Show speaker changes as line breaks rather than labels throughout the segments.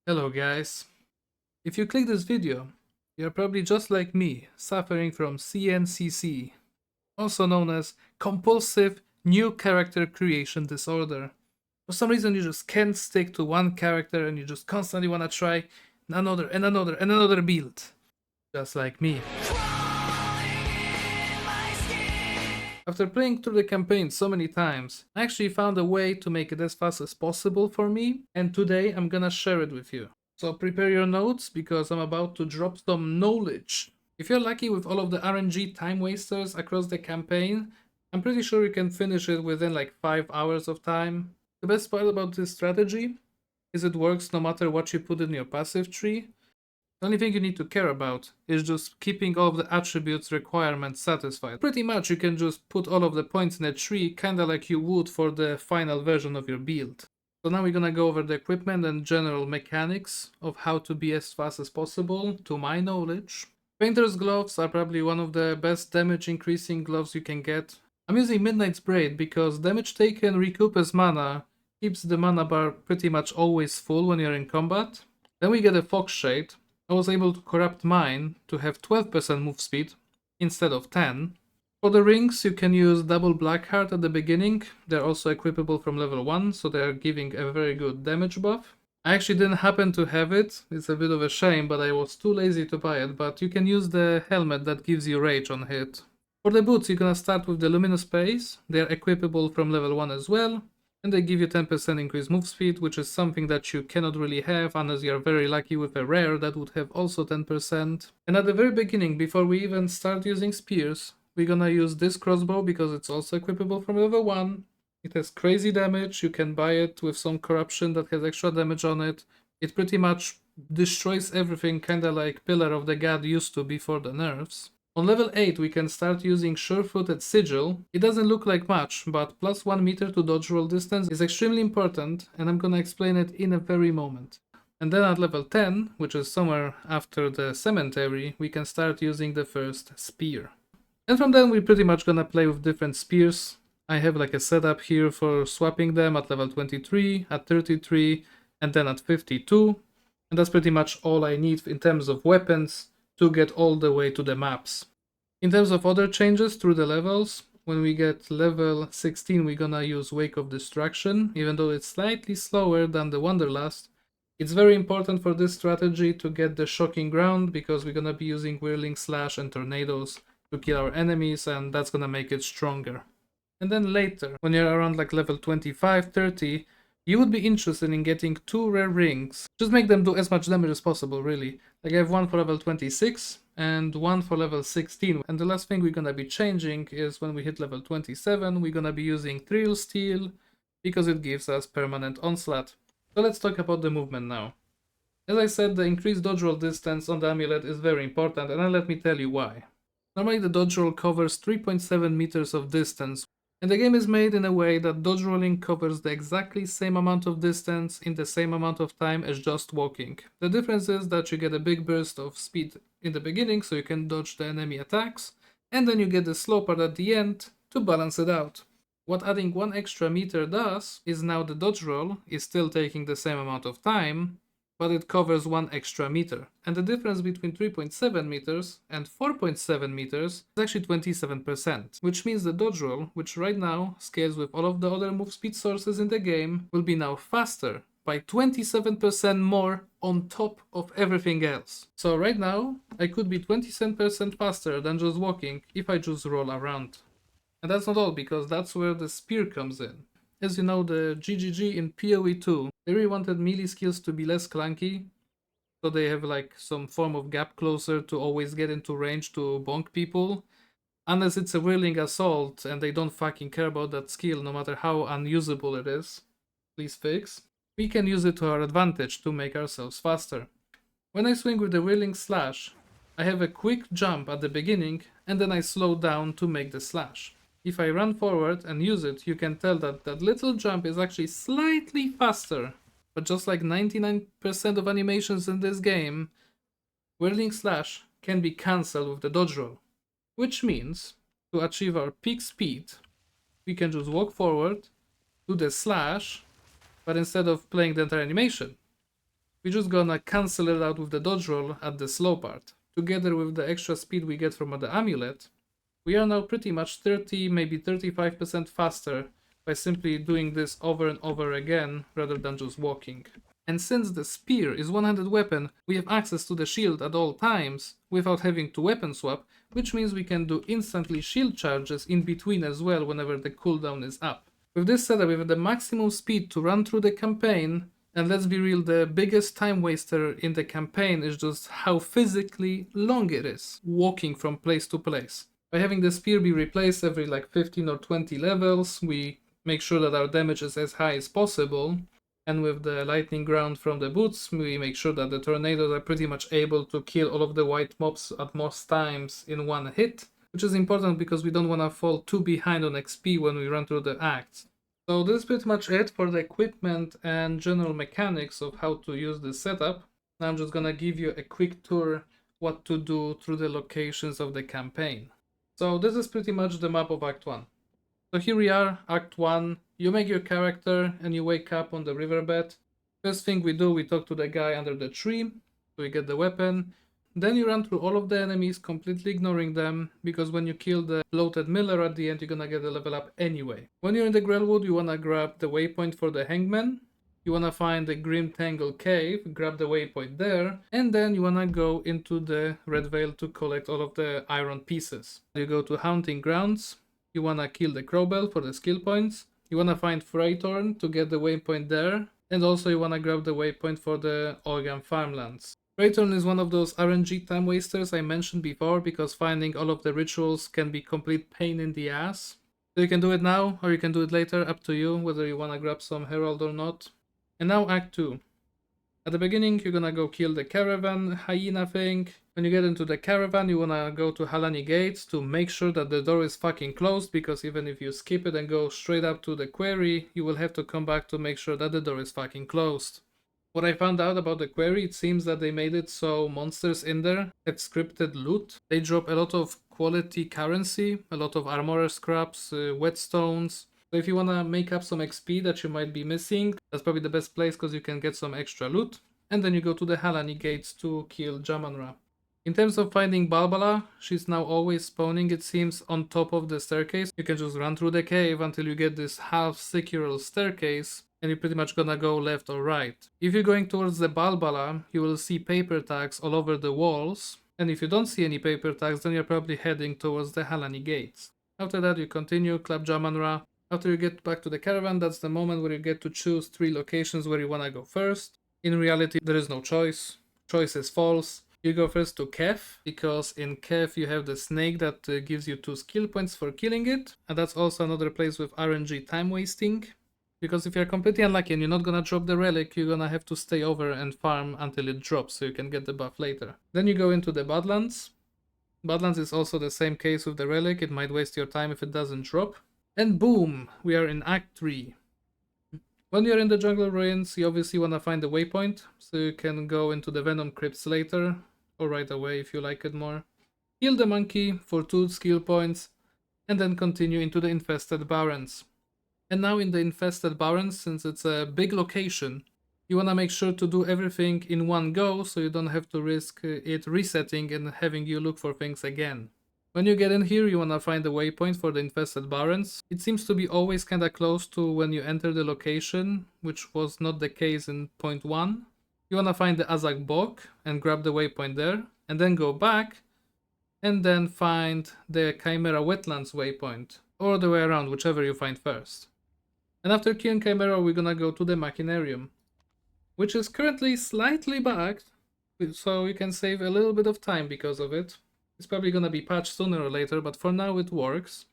Hello guys. If you click this video, you're probably just like me, suffering from CNCC, also known as Compulsive New Character Creation Disorder. For some reason you just can't stick to one character and you just constantly wanna try another and another and another build. Just like me. After playing through the campaign so many times, I actually found a way to make it as fast as possible for me, and today I'm gonna share it with you. So prepare your notes because I'm about to drop some knowledge. If you're lucky with all of the RNG time wasters across the campaign, I'm pretty sure you can finish it within like 5 hours of time. The best part about this strategy is it works no matter what you put in your passive tree. The only thing you need to care about is just keeping all of the attributes requirements satisfied. Pretty much you can just put all of the points in a tree kinda like you would for the final version of your build. So now we're gonna go over the equipment and general mechanics of how to be as fast as possible, to my knowledge. Painter's gloves are probably one of the best damage increasing gloves you can get. I'm using Midnight's Braid because damage taken recoupers mana, keeps the mana bar pretty much always full when you're in combat. Then we get a Fox Shade. I was able to corrupt mine to have 12% move speed instead of 10. For the rings, you can use double Blackheart at the beginning. They're also equipable from level 1, so they're giving a very good damage buff. I actually didn't happen to have it. It's a bit of a shame, but I was too lazy to buy it. But you can use the helmet that gives you rage on hit. For the boots, you're gonna start with the Luminous Pace. They're equipable from level 1 as well. And they give you 10% increased move speed, which is something that you cannot really have unless you're very lucky with a rare that would have also 10%. And at the very beginning, before we even start using spears, we're gonna use this crossbow because it's also equipable from level 1. It has crazy damage, you can buy it with some corruption that has extra damage on it. It pretty much destroys everything, kinda like Pillar of the God used to before the nerfs. On level 8 we can start using Sure-Footed Sigil. It doesn't look like much, but plus 1 meter to dodge roll distance is extremely important, and I'm gonna explain it in a very moment. And then at level 10, which is somewhere after the cemetery, we can start using the first spear. And from then we're pretty much gonna play with different spears. I have like a setup here for swapping them at level 23, at 33, and then at 52. And that's pretty much all I need in terms of weapons to get all the way to the maps. In terms of other changes through the levels, when we get level 16 we're gonna use Wake of Destruction, even though it's slightly slower than the Wanderlust. It's very important for this strategy to get the Shocking Ground because we're gonna be using Whirling Slash and Tornadoes to kill our enemies, and that's gonna make it stronger. And then later, when you're around like level 25, 30, you would be interested in getting 2 rare rings. Just make them do as much damage as possible, really. Like I have one for level 26 and one for level 16. And the last thing we're gonna be changing is when we hit level 27, we're gonna be using Thrill Steel because it gives us permanent onslaught. So let's talk about the movement now. As I said, the increased dodge roll distance on the amulet is very important, and let me tell you why. Normally the dodge roll covers 3.7 meters of distance, and the game is made in a way that dodge rolling covers the exactly same amount of distance in the same amount of time as just walking. The difference is that you get a big burst of speed in the beginning so you can dodge the enemy attacks, and then you get the slow part at the end to balance it out. What adding 1 extra meter does is now the dodge roll is still taking the same amount of time, but it covers 1 extra meter. And the difference between 3.7 meters and 4.7 meters is actually 27%, which means the dodge roll, which right now scales with all of the other move speed sources in the game, will be now faster by 27% more on top of everything else. So right now, I could be 27% faster than just walking if I just roll around. And that's not all, because that's where the spear comes in. As you know, the GGG in PoE2, they really wanted melee skills to be less clunky, so they have like some form of gap closer to always get into range to bonk people. Unless it's a whirling assault and they don't fucking care about that skill no matter how unusable it is. Please fix. We can use it to our advantage to make ourselves faster. When I swing with the whirling slash, I have a quick jump at the beginning and then I slow down to make the slash. If I run forward and use it, you can tell that that little jump is actually slightly faster. But just like 99% of animations in this game, Whirling Slash can be cancelled with the dodge roll. Which means, to achieve our peak speed, we can just walk forward, do the slash, but instead of playing the entire animation, we're just gonna cancel it out with the dodge roll at the slow part. Together with the extra speed we get from the amulet, we are now pretty much 30, maybe 35% faster by simply doing this over and over again rather than just walking. And since the spear is one-handed weapon, we have access to the shield at all times without having to weapon swap, which means we can do instantly shield charges in between as well whenever the cooldown is up. With this setup, we have the maximum speed to run through the campaign, and let's be real, the biggest time waster in the campaign is just how physically long it is, walking from place to place. By having the spear be replaced every like 15 or 20 levels, we make sure that our damage is as high as possible. And with the lightning ground from the boots, we make sure that the tornadoes are pretty much able to kill all of the white mobs at most times in one hit, which is important because we don't want to fall too behind on XP when we run through the acts. So this is pretty much it for the equipment and general mechanics of how to use this setup. Now I'm just gonna give you a quick tour what to do through the locations of the campaign. So this is pretty much the map of Act 1. So here we are, Act 1. You make your character and you wake up on the riverbed. First thing we do, we talk to the guy under the tree, so we get the weapon. Then you run through all of the enemies, completely ignoring them, because when you kill the bloated miller at the end, you're gonna get a level up anyway. When you're in the Grellwood, you wanna grab the waypoint for the hangman. You wanna find the Grim Tangle Cave, grab the waypoint there, and then you wanna go into the Red Veil to collect all of the iron pieces. You go to Haunting Grounds. You wanna kill the Crowbell for the skill points. You wanna find Freytorn to get the waypoint there. And also you wanna grab the waypoint for the Organ Farmlands. Freytorn is one of those RNG time wasters I mentioned before because finding all of the rituals can be complete pain in the ass. So you can do it now or you can do it later, up to you whether you wanna grab some Herald or not. And now Act 2. At the beginning, you're gonna go kill the caravan hyena thing. When you get into the caravan, you wanna go to Halani Gates to make sure that the door is fucking closed, because even if you skip it and go straight up to the quarry, you will have to come back to make sure that the door is fucking closed. What I found out about the quarry, it seems that they made it so monsters in there have scripted loot. They drop a lot of quality currency, a lot of armorer scraps, whetstones. So if you wanna make up some XP that you might be missing, that's probably the best place because you can get some extra loot. And then you go to the Halani Gates to kill Jamanra. In terms of finding Balbala, she's now always spawning, it seems, on top of the staircase. You can just run through the cave until you get this half-circular staircase, and you're pretty much gonna go left or right. If you're going towards the Balbala, you will see paper tags all over the walls, and if you don't see any paper tags, then you're probably heading towards the Halani Gates. After that, you continue, clap Jamanra. After you get back to the caravan, that's the moment where you get to choose 3 locations where you wanna go first. In reality, there is no choice. Choice is false. You go first to Kef, because in Kef you have the snake that gives you 2 skill points for killing it. And that's also another place with RNG time wasting. Because if you're completely unlucky and you're not gonna drop the relic, you're gonna have to stay over and farm until it drops so you can get the buff later. Then you go into the Badlands. Badlands is also the same case with the relic, it might waste your time if it doesn't drop. And boom, we are in Act 3. When you're in the jungle ruins, you obviously want to find the waypoint, so you can go into the Venom Crypts later, or right away if you like it more. Kill the monkey for 2 skill points, and then continue into the Infested Barrens. And now in the Infested Barrens, since it's a big location, you want to make sure to do everything in one go, so you don't have to risk it resetting and having you look for things again. When you get in here, you wanna find the waypoint for the Infested Barrens. It seems to be always kinda close to when you enter the location, which was not the case in point 1. You wanna find the Azak Bog and grab the waypoint there, and then go back, and then find the Chimera Wetlands waypoint, or the way around, whichever you find first. And after killing Chimera, we're gonna go to the Machinarium, which is currently slightly bugged, so you can save a little bit of time because of it. It's probably gonna be patched sooner or later, but for now it works.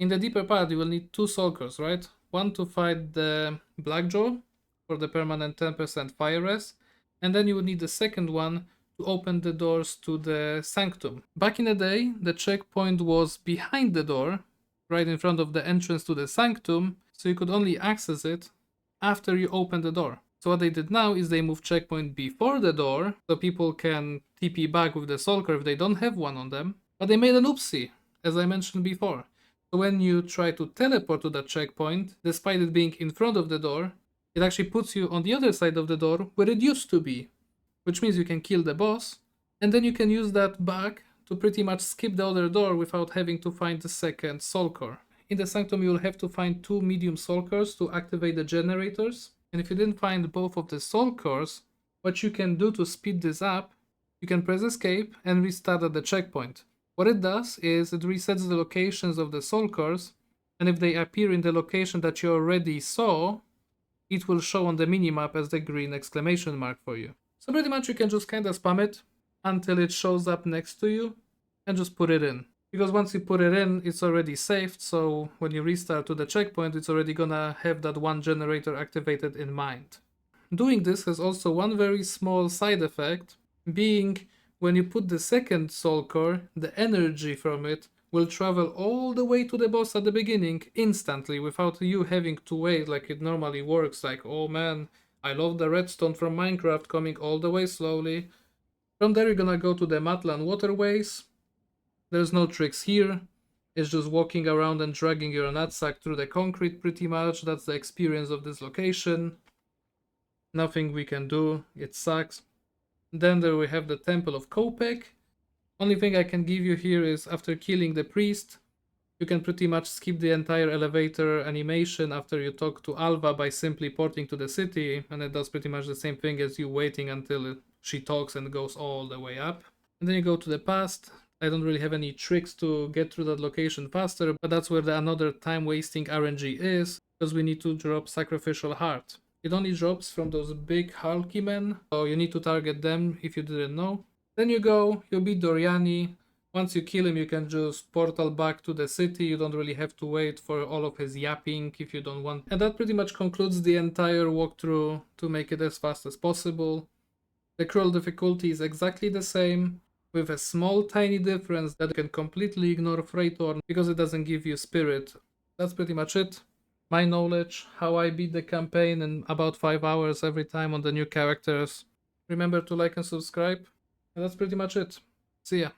In the deeper part, you will need 2 soul cores, right? One to fight the Blackjaw for the permanent 10% fire res, and then you would need the second one to open the doors to the Sanctum. Back in the day, the checkpoint was behind the door, right in front of the entrance to the Sanctum, so you could only access it after you open the door. So what they did now is they moved checkpoint before the door, so people can TP back with the soul core if they don't have one on them. But they made an oopsie, as I mentioned before. So when you try to teleport to that checkpoint, despite it being in front of the door, it actually puts you on the other side of the door where it used to be, which means you can kill the boss, and then you can use that bug to pretty much skip the other door without having to find the second soul core. In the Sanctum, you will have to find 2 medium soul cores to activate the generators, and if you didn't find both of the soul cores, what you can do to speed this up, you can press escape and restart at the checkpoint. What it does is it resets the locations of the soul cores, and if they appear in the location that you already saw, it will show on the minimap as the green exclamation mark for you. So pretty much you can just kinda spam it until it shows up next to you and just put it in. Because once you put it in, it's already saved, so when you restart to the checkpoint, it's already gonna have that one generator activated in mind. Doing this has also one very small side effect, being when you put the second soul core, the energy from it will travel all the way to the boss at the beginning instantly without you having to wait like it normally works. Like, oh man, I love the redstone from Minecraft coming all the way slowly. From there you're gonna go to the Matlan waterways. There's no tricks here. It's just walking around and dragging your nutsack through the concrete pretty much. That's the experience of this location. Nothing we can do, it sucks. Then there we have the Temple of Kopek. Only thing I can give you here is after killing the priest, you can pretty much skip the entire elevator animation after you talk to Alva by simply porting to the city, and it does pretty much the same thing as you waiting until she talks and goes all the way up. And then you go to the past. I don't really have any tricks to get through that location faster, but that's where another time-wasting RNG is, because we need to drop Sacrificial Heart. It only drops from those big hulky men, so you need to target them if you didn't know. Then you go, you beat Doriani. Once you kill him, you can just portal back to the city. You don't really have to wait for all of his yapping if you don't want. And that pretty much concludes the entire walkthrough to make it as fast as possible. The cruel difficulty is exactly the same, with a small tiny difference that you can completely ignore Freightorn because it doesn't give you spirit. That's pretty much it. My knowledge, how I beat the campaign in about 5 hours every time on the new characters. Remember to like and subscribe. And that's pretty much it. See ya.